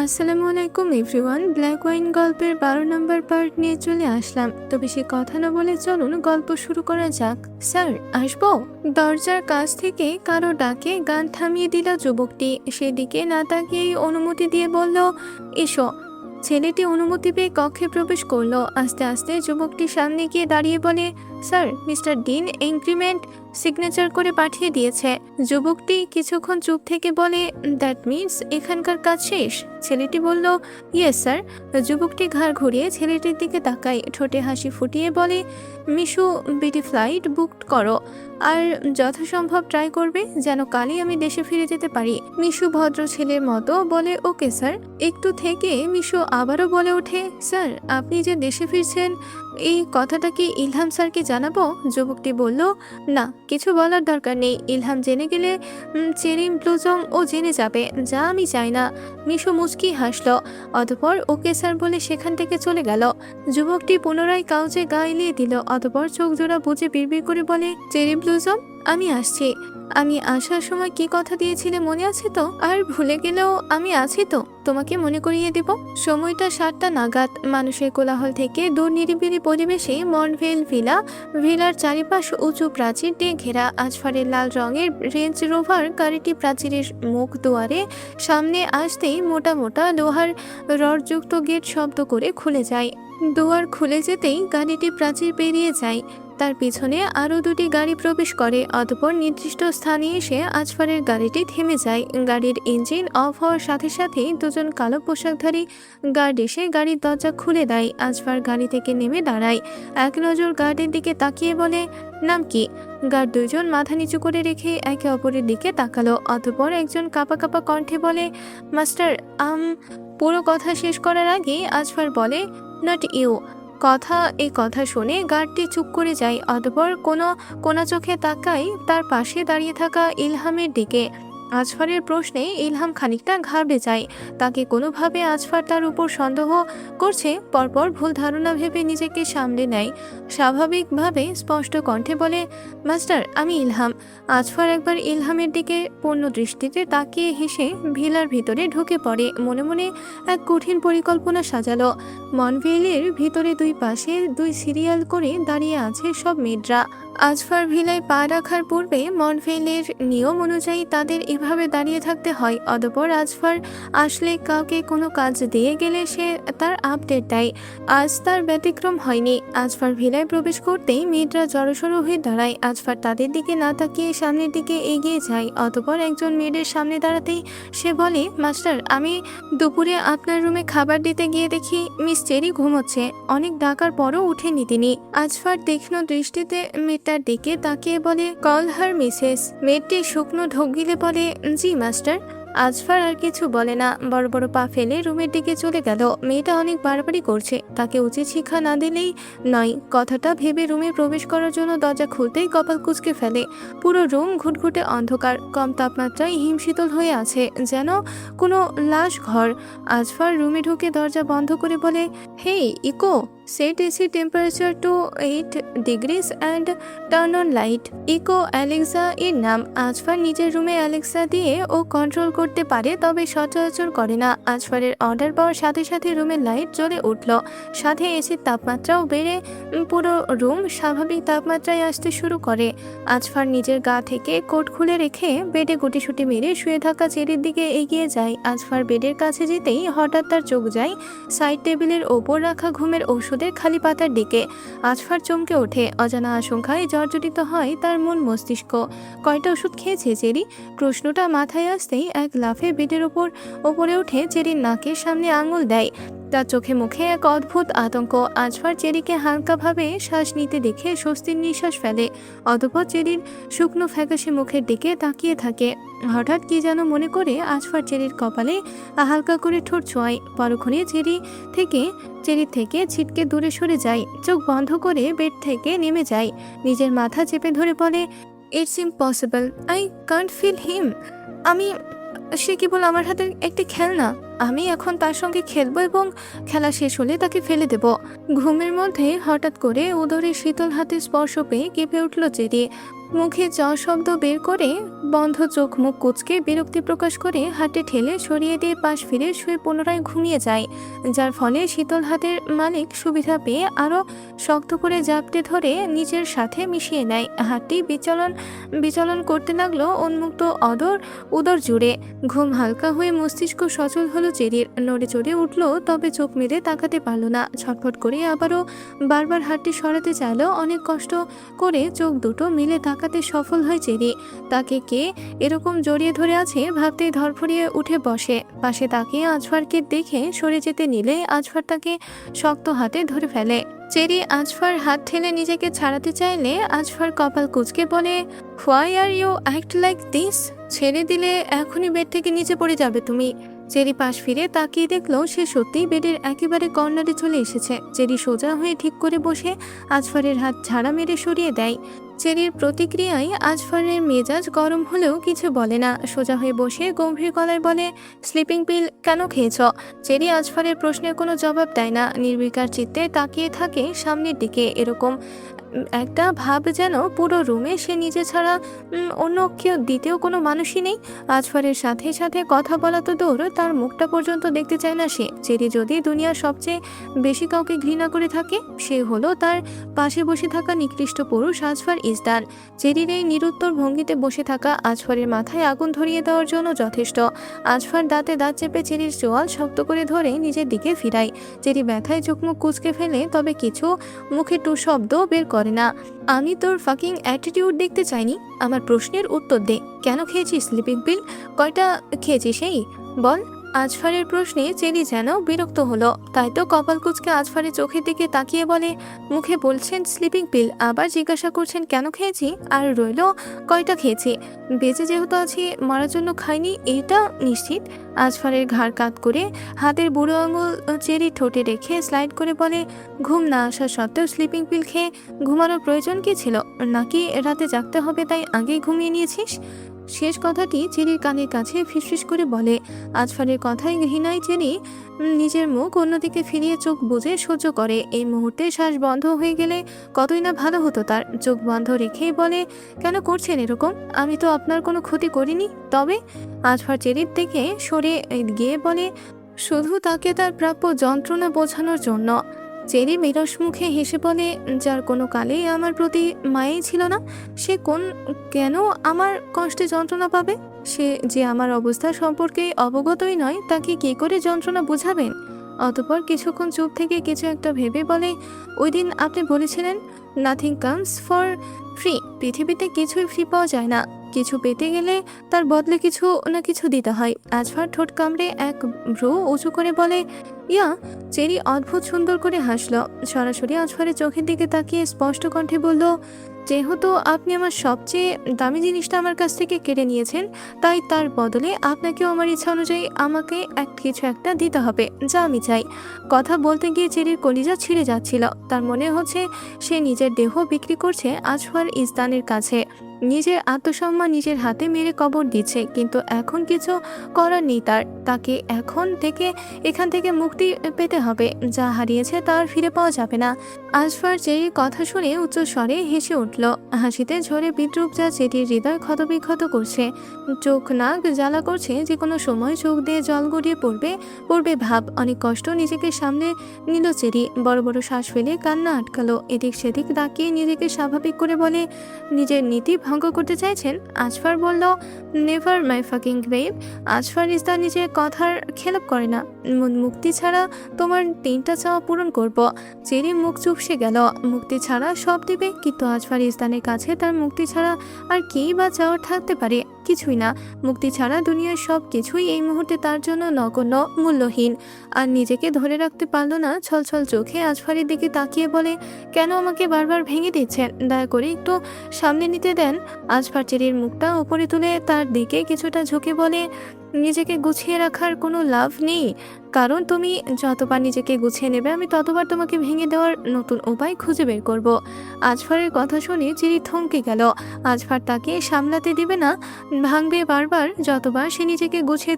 আসসালামু আলাইকুম everyone. Black wine গল্পের 12 নম্বর পার্ট নিয়ে চলে আসলাম। তো বেশি কথা না বলে চলুন গল্প শুরু করা যাক। স্যার, আসবো? দরজার কাছ থেকে কারো ডাকে গান থামিয়ে দিল যুবকটি। সেদিকে না তাকিয়েই অনুমতি দিয়ে বলল, এসো। ছেলেটি অনুমতি পেয়ে কক্ষে প্রবেশ করলো। আস্তে আস্তে যুবকটি সামনে গিয়ে দাঁড়িয়ে বলে, sir, mister dean increment signature করে পাঠিয়ে দিয়েছে। যুবকটি কিছুক্ষণ চুপ থেকে বলে, দ্যাট মিনস এখানকার কাজ শেষ? ছেলেটি বলল, ইয়েস স্যার। যুবকটি ঘাড় ঘুরিয়ে ছেলেটির দিকে তাকায়, ঠোঁটে হাসি ফুটিয়ে বলে, মিশু, বিটি ফ্লাইট বুক করো, আর যথাসম্ভব ট্রাই করবে যেন কালই আমি দেশে ফিরে যেতে পারি। মিশু ভদ্র ছেলের মতো বলে, ওকে স্যার। একটু থেকে মিশু আবারও বলে ওঠে, স্যার, আপনি যে দেশে ফিরছেন এই কথাটা কি ইলহাম স্যারকে জানাবো? যুবকটি বলল, না, কিছু বলার দরকার নেই। ইলহাম জেনে গেলে চেরি ব্লুজম ও জেনে যাবে, যা আমি চাই না। মিশু মুচকি হাসলো, অতপর ওকে স্যার বলে সেখান থেকে চলে গেল। যুবকটি পুনরায় কাউচে গা এলিয়ে দিল, অতপর চোখ জোড়া বুঝে বিড়বিড় করে বলে, চেরি ব্লুজম, আমি আসছি। আমি আসার সময় কি কথা দিয়েছিলে মনে আছে তো? আর ভুলে গেলেও আমি আছি তো, তোমাকে মনে করিয়ে দেব। সময়টা 7টা নাগাদ। মানুষের কোলাহল থেকে দূর নিরিবিলি পরিবেশে মনভেল ভিলার চারিপাশ উঁচু প্রাচীর দিয়ে ঘেরা। আজফারের লাল রঙের রেঞ্জ রোভার গাড়িটি প্রাচীরের মুখ দুয়ারে সামনে আসতেই মোটা মোটা লোহার রডযুক্ত গেট শব্দ করে খুলে যায়। দুয়ার খুলে যেতেই গাড়িটি প্রাচীর পেরিয়ে যায়। তার পিছনে আরও দুটি গাড়ি প্রবেশ করে। অতঃপর নির্দিষ্ট স্থানে এসে আজফারের গাড়িটি থেমে যায়। গাড়ির ইঞ্জিন অফ হওয়ার সাথে সাথেই দুজন কালো পোশাকধারী গার্ড এসে গাড়ির দরজা খুলে দেয়। আজফার গাড়ি থেকে নেমে দাঁড়ায়, এক নজর গার্ডের দিকে তাকিয়ে বলে, নাম কি? গার্ড দুইজন মাথা নিচু করে রেখে একে অপরের দিকে তাকালো। অতঃপর একজন কাঁপা কাঁপা কণ্ঠে বলে, মাস্টার। পুরো কথা শেষ করার আগে আজফার বলে, নট ইউ। এই কথা শুনে গার্ডটি চুপ করে যায়। অতঃপর কোনা চোখে তাকায় তার পাশে দাঁড়িয়ে থাকা ইলহামের দিকে। আজফারের প্রশ্নে ইলহাম খানিকটা ঘাবড়ে যায়। তাকে কোনোভাবে আজফার তার উপর সন্দেহ করছে পরপর ভুল ধারণা ভেবে নিজেকে সামলে নেয়। স্বাভাবিকভাবে স্পষ্ট কণ্ঠে বলে, মাস্টার, আমি ইলহাম। আজফার একবার ইলহামের দিকে পূর্ণ দৃষ্টিতে তাকিয়ে হেসে ভিলার ভিতরে ঢুকে পড়ে। মনে মনে এক কঠিন পরিকল্পনা সাজালো। মনভেলের ভিতরে দুই পাশে 2 সিরিয়াল করে দাঁড়িয়ে আছে সব মেয়েরা। আজফার ভিলায় পা রাখার পূর্বে মনভেলের নিয়ম অনুযায়ী তাদের এভাবে দাঁড়িয়ে থাকতে হয়। অতঃপর আজফার আসলে কাউকে কোনো কাজ দিয়ে গেলে সে তার আপডেট দেয়। আজ তার ব্যতিক্রম হয়নি। আজফার ভিলায় প্রবেশ করতেই মেয়েরা জড়সড় হয়ে দাঁড়ায়। আজফার তাদের দিকে না তাকিয়ে সামনের দিকে এগিয়ে যায়। অতঃপর একজন মেয়েদের সামনে দাঁড়াতেই সে বলে, মাস্টার, আমি দুপুরে আপনার রুমে খাবার দিতে গিয়ে দেখি মিস চেরি ঘুমোচ্ছে। অনেক ডাকার পরও উঠেনি তিনি। আজফার তীক্ষ্ণ দৃষ্টিতে মেয়েটার দিকে তাকিয়ে বলে, কল হার মিসেস। মেয়েটি শুকনো ঢোক গিলে বলে, জি মাস্টার। আজফার আর কিছু বলে না, বড় বড় পা ফেলে রুমের দিকে চলে গেল। মেয়েটা অনেক বাড়াবাড়ি করছে, তাকে উচিত শিক্ষা না দিলেই নয়। কথাটা ভেবে রুমে প্রবেশ করার জন্য দরজা খুলতেই কপাল কুঁচকে ফেলে। পুরো রুম ঘুটঘুটে অন্ধকার, কম তাপমাত্রায় হিমশীতল হয়ে আছে, যেন কোনো লাশ ঘর। আজফার রুমে ঢুকে দরজা বন্ধ করে বলে, hey Echo, set AC temperature to 8 degrees and turn on light. Echo Alexa এর নাম। আজফার নিজের রুমে অ্যালেক্সা দিয়ে ও কন্ট্রোল করতে পারে, তবে সচরাচর করে না। আজফারের অর্ডার পাওয়ার সাথে সাথে রুমের লাইট জ্বলে উঠল, সাথে এসির তাপমাত্রাও বেড়ে পুরো রুম স্বাভাবিক তাপমাত্রায় আসতে শুরু করে। আজফার নিজের গা থেকে কোট খুলে রেখে বেডে গুটিসুটি মেরে শুয়ে থাকা চেরির দিকে এগিয়ে যায়। আজফার বেডের কাছে যেতেই হঠাৎ তার চোখ যায় সাইড টেবিলের ওপর রাখা ঘুমের ওষুধের খালি পাতার দিকে। আজফার চমকে ওঠে, অজানা আশঙ্কায় জর্জরিত হয় তার মন মস্তিষ্ক। কয়টা ওষুধ খেয়েছে চেরি? প্রশ্নটা মাথায় আসতেই এক লাফে বেডের ওপরে উঠে চেরির নাকের সামনে আঙুল দেয়। তার চোখে মুখে এক অদ্ভুত আতঙ্ক। আজফার চেরিকে হালকাভাবে শ্বাস নিতে দেখে স্বস্তির নিঃশ্বাস ফেলে। অতঃপর চেরির শুকনো ফ্যাকাশে মুখের দিকে তাকিয়ে থাকে। হঠাৎ কি যেন মনে করে আজফার চেরির কপালে হালকা করে ঠোঁট ছোঁয়। পরক্ষণে চেরির থেকে ছিটকে দূরে সরে যায়, চোখ বন্ধ করে বেড থেকে নেমে যায়। নিজের মাথা চেপে ধরে বলে, it's impossible, I can't feel him. সে কেবল আমার হাতের একটি খেলনা। আমি এখন তার সঙ্গে খেলবো এবং খেলা শেষ হলে তাকে ফেলে দেব। ঘুমের মধ্যে হঠাৎ করে উদরে শীতল হাতের স্পর্শ পেয়ে কেঁপে উঠল চেরি। মুখে জ শব্দ বের করে বন্ধ চোখ মুখ কুঁচকে বিরক্তি প্রকাশ করে হাতে ঠেলে সরিয়ে দিয়ে পাশ ফিরে শুয়ে পুনরায় ঘুমিয়ে যায়, যার ফলে শীতল হাতের মালিক সুবিধা পেয়ে আরও শক্ত করে জাপটে ধরে নিজের সাথে মিশিয়ে নেয়। হাতটি বিচলন বিচলন করতে লাগলো উন্মুক্ত উদর জুড়ে। ঘুম হালকা হয়ে মস্তিষ্ক সচল হলো চেরির। নড়ে চড়ে উঠলো, তবে চোখ মেলে তাকাতে পারল না। ছটফট করে আবারও বারবার হাতটি সরাতে চাইলো। অনেক কষ্ট করে চোখ দুটো মিলে তাকাতে সফল হয় চেরি। তাকে কে এরকম জড়িয়ে ধরে আছে ভাবতেই ধরফড়িয়ে উঠে বসে। পাশে তাকিয়ে আজফারকে দেখে সরে যেতে নিলে আজফার তাকে শক্ত হাতে ধরে ফেলে। চেরি আজফার হাত ঠেলে নিজেকে ছাড়াতে চাইলে আজফার কপাল কুঁচকে বলে, why are you act like this? ছেড়ে দিলে এখনই বেড থেকে নিচে পড়ে যাবে তুমি। চেরি পাশ ফিরে তাকিয়ে দেখলো সে সত্যিই বেডের একেবারে কর্নারে চলে এসেছে। চেরি সোজা হয়ে ঠিক করে বসে আজফারের হাত ঝাড়া মেরে সরিয়ে দেয়। চেরির প্রতিক্রিয়ায় আজফারের মেজাজ গরম হলেও কিছু বলে না। সোজা হয়ে বসে গম্ভীর গলায় বলে, স্লিপিং পিল কেন খেয়েছ? চেরি আজফারের প্রশ্নের কোনো জবাব দেয় না। নির্বিকার চিত্তে তাকিয়ে থাকে সামনের দিকে। এরকম একটা ভাব যেন পুরো রুমে সে নিজে ছাড়া অন্য কেউ দ্বিতীয় কোনো মানুষই নেই। আজফারের সাথে সাথে কথা বলা তো দূর, তার মুখটা পর্যন্ত দেখতে চায় না সে। চেরি যদি দুনিয়ার সবচেয়ে বেশি কাউকে ঘৃণা করে থাকে, সে হলো তার পাশে বসে থাকা নিকৃষ্ট পুরুষ আজফার ইসদান। চেরির এই নিরুত্তর ভঙ্গিতে বসে থাকা আজফারের মাথায় আগুন ধরিয়ে দেওয়ার জন্য যথেষ্ট। আজফার দাঁতে দাঁত চেপে চেরির চোয়াল শক্ত করে ধরে নিজের দিকে ফিরায়। চেরি ব্যথায় চোখ মুখ কুঁচকে ফেলে, তবে কিছু মুখে টু শব্দ বের করে না। আমি তোর ফাকিং অ্যাটিটিউড দেখতে চাইনি। আমার প্রশ্নের উত্তর দে। কেন খেয়েছিস স্লিপিং পিল? কয়টা খেয়েছিস সেই বল? আজফারের প্রশ্নে চেরি যেন বিরক্ত হলো। তাই তো কপাল কুঁচকে আজফারের চোখের দিকে তাকিয়ে বলে, মুখে বলছেন স্লিপিং পিল, আবার জিজ্ঞাসা করছেন কেন খেয়েছি? আর রইল কয়টা খেয়েছি? বেঁচে যেহেতু আছি, মারার জন্য খাইনি এটা নিশ্চিত। আজফারের ঘাড় কাত করে হাতের বুড়ো আঙুল চেরি ঠোঁটে রেখে স্লাইড করে বলে, ঘুম না আসা সত্ত্বেও স্লিপিং পিল খেয়ে ঘুমানোর প্রয়োজন কি ছিল? নাকি রাতে জাগতে হবে তাই আগেই ঘুমিয়ে নিয়েছিস? শেষ কথাটি চেরির কানের কাছে ফিসফিস করে বলে। আজফারের কথায় ঘৃণায় চেরি নিজের মুখ অন্যদিকে ফিরিয়ে চোখ বুজে সহ্য করে। এই মুহূর্তে শ্বাস বন্ধ হয়ে গেলে কতই না ভালো হতো তার। চোখ বন্ধ রেখেই বলে, কেন করছেন এরকম? আমি তো আপনার কোনো ক্ষতি করিনি। তবে আজফার চেরির থেকে সরে গিয়ে বলে, শুধু তাকে তার প্রাপ্য যন্ত্রণা বোঝানোর জন্য। চেরি বিরস মুখে হেসে বলে, যার কোনো কালেই আমার প্রতি মায়েই ছিল না, সে কেন আমার কষ্টে যন্ত্রণা পাবে? সে যে আমার অবস্থা সম্পর্কে অবগতই নয়, তাকে কী করে যন্ত্রণা বোঝাবেন? অতঃপর কিছুক্ষণ চুপ থেকে কিছু একটা ভেবে বলে, ওই দিন আপনি বলেছিলেন নাথিং কামস ফর ফ্রি। পৃথিবীতে কিছুই ফ্রি পাওয়া যায় না। কিছু পেতে গেলে তার বদলে কিছু না কিছু দিতে হয়। আজফার ঠোঁট কামড়ে এক ভ্রু উঁচু করে বলে, ইয়া। চেরি অদ্ভুত সুন্দর করে হাসল। সরাসরি আজফারের চোখের দিকে তাকিয়ে স্পষ্ট কণ্ঠে বলল, যেহেতু আপনি আমার সবচেয়ে দামি জিনিসটা আমার কাছ থেকে কেড়ে নিয়েছেন, তাই তার বদলে আপনাকেও আমার ইচ্ছা অনুযায়ী আমাকে কিছু একটা দিতে হবে, যা আমি চাই। কথা বলতে গিয়ে চেরির কলিজা ছিঁড়ে যাচ্ছিল। তার মনে হচ্ছে সে নিজের দেহ বিক্রি করছে আজফার ইসদানের কাছে। নিজের আত্মসম্মান নিজের হাতে মেরে কবর দিচ্ছে। কিন্তু এখন কিছু করার নেই তার। তাকে এখান থেকে মুক্তি পেতে হবে। যা হারিয়েছে তার ফিরে পাওয়া যাবে না। আজফার চেরির কথা শুনে উচ্চ স্বরে হেসে উঠল। হাসিতে ঝরে বিদ্রুপ যা চেরির হৃদয় ক্ষতবিক্ষত করছে। চোখ নাক জ্বালা করছে। যে কোনো সময় চোখ দিয়ে জল গড়িয়ে পড়বে ভাব। অনেক কষ্ট নিজেকে সামনে নিল চেরি। বড় বড় শ্বাস ফেলে কান্না আটকালো। এদিক সেদিক তাকিয়ে নিজেকে স্বাভাবিক করে বলে, নিজের নীতি ভঙ্গ করতে চাইছেন? আজফার বলল, নেভার মাই ফাকিং বেব। আজফার ইসদান নিজের কথার খেলাপ করে না। মুক্তি ছাড়া তোমার 3টা চাওয়া পূরণ করব। চেরি মুখ চুপসে গেল। মুক্তি ছাড়া সব দিবে, কিন্তু আজফার ইসদানের কাছে তার মুক্তি ছাড়া আর কি বা চাওয়ার থাকতে পারে? কিছুই না। মুক্তি ছাড়া দুনিয়ার সব কিছুই এই মুহূর্তে তার জন্য নগণ্য, মূল্যহীন। আর নিজেকে ধরে রাখতে পারল না। ছলছল চোখে আজফারের দিকে তাকিয়ে বলে, কেন আমাকে বারবার ভেঙে দিচ্ছেন? দয়া করে একটু সামনে নিতে দেন। আজফার চেরির মুখটা উপরে তুলে তার দিকে কিছুটা ঝুঁকে বলে, নিজেকে গুছিয়ে রাখার কোনো লাভ নেই, কারণ তুমি যতবার নিজেকে গুছিয়ে নেবে আমি ততবার তোমাকে ভেঙে দেওয়ার নতুন উপায় খুঁজে বের করব। আজফারের কথা শুনে চিরি থমকে গেল। আজফার তাকে সামলাতে দিবে না, ভাঙবে বারবার। যতবার সে নিজেকে গুছিয়ে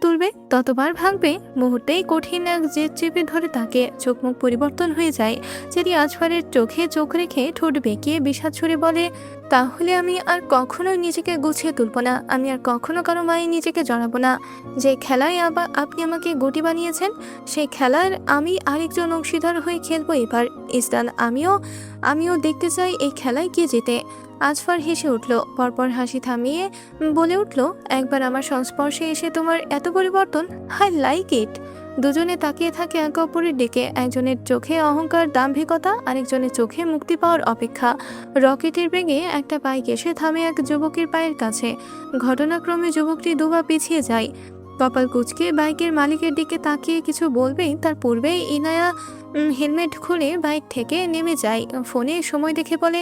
তুলবে ততবার ভাঙবে। মুহূর্তেই কঠিন এক জেদ চেপে ধরে তাকে। চোখ মুখ পরিবর্তন হয়ে যায়। চিরি আজফারের চোখে চোখ রেখে ঠোঁট বেঁকিয়ে বিষাদ ছুড়ে বলে, তাহলে আমি আর কখনোই নিজেকে গুছিয়ে তুলব না। আমি আর কখনো কারো মায়ে নিজেকে জড়াবো না। যে খেলায় আপনি আমাকে গুটি বানিয়েছেন, সেই খেলার আমি আরেকজন অংশীদার হয়ে খেলবো এবার। ইসলাম, আমিও দেখতে চাই এই খেলায় কে জেতে। আজফার হেসে উঠল, পরপর হাসি থামিয়ে বলে উঠল, একবার আমার সংস্পর্শে এসে তোমার এত পরিবর্তন, আই লাইক ইট। দুজনে তাকিয়ে থাকে একে অপরের দিকে। একজনের চোখে অহংকার দাম্ভিকতা, আরেকজনের চোখে মুক্তি পাওয়ার অপেক্ষা। রকেটের বেগে একটা বাইক এসে থামে এক যুবকের পায়ের কাছে। ঘটনাক্রমে যুবকটি দুপা পিছিয়ে যায়। কপাল কুঁচকে বাইকের মালিকের দিকে তাকিয়ে কিছু বলবেই তার পূর্বেই ইনায়া হেলমেট খুলে বাইক থেকে নেমে যায়। ফোনে সময় দেখে বলে,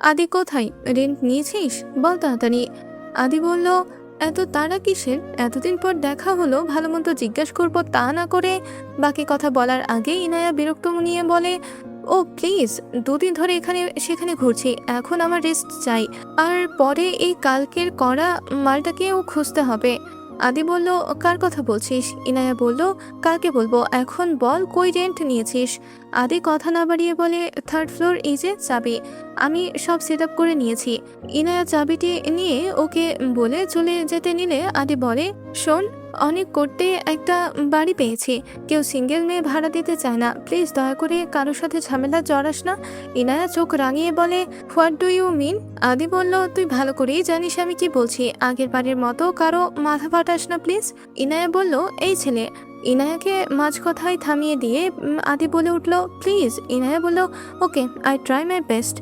আদি কোথায়? রেন্ট নিয়েছিস? বল তাড়াতাড়ি। আদি বলল, এত তাড়া কিসের? এতদিন পর দেখা হলো, ভালো মতো জিজ্ঞেস করবো তা না করে। বাকি কথা বলার আগে ইনায়া বিরক্ত নিয়ে বলে, ও প্লিজ, দুদিন ধরে এখানে সেখানে ঘুরছি, এখন আমার রেস্ট চাই। আর পরে এই কালকের করা মালটাকেও খুঁজতে হবে। আদি বলল, কার কথা বলছিস? ইনায়া বলল, কালকে বলবো, এখন বল কই রেন্ট নিয়েছিস? আদি কথা না বাড়িয়ে বলে, 3rd ফ্লোর, এই যে চাবি, আমি সব সেট আপ করে নিয়েছি। ইনায়া চাবিটি নিয়ে ওকে বলে চলে যেতে নিলে আদি বলে, শোন, অনেক করতে একটা বাড়ি পেয়েছি, কেউ সিঙ্গেল মেয়ে ভাড়া দিতে চায় না, প্লিজ দয়া করে কারোর সাথে ঝামেলা জড়াস না। ইনায়া চোখ রাঙিয়ে বলে, হোয়াট ডু ইউ মিন? আদি বলল, তুই ভালো করেই জানিস আমি কি বলছি, আগের বারের মতো কারো মাথা ফাটাস না প্লিজ। ইনায়া বলল, এই ছেলে। ইনায়াকে মাঝ কথায় থামিয়ে দিয়ে আদি বলে উঠল, প্লিজ। ইনায়া বলল, ওকে, আই ট্রাই মাই বেস্ট।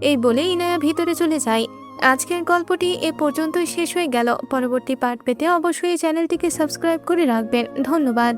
এই বলে ইনায়া ভিতরে চলে যায়। আজকের গল্পটি এ পর্যন্তই শেষ হয়ে গেল। পরবর্তী পার্ট পেতে অবশ্যই চ্যানেলটিকে সাবস্ক্রাইব করে রাখবেন। ধন্যবাদ।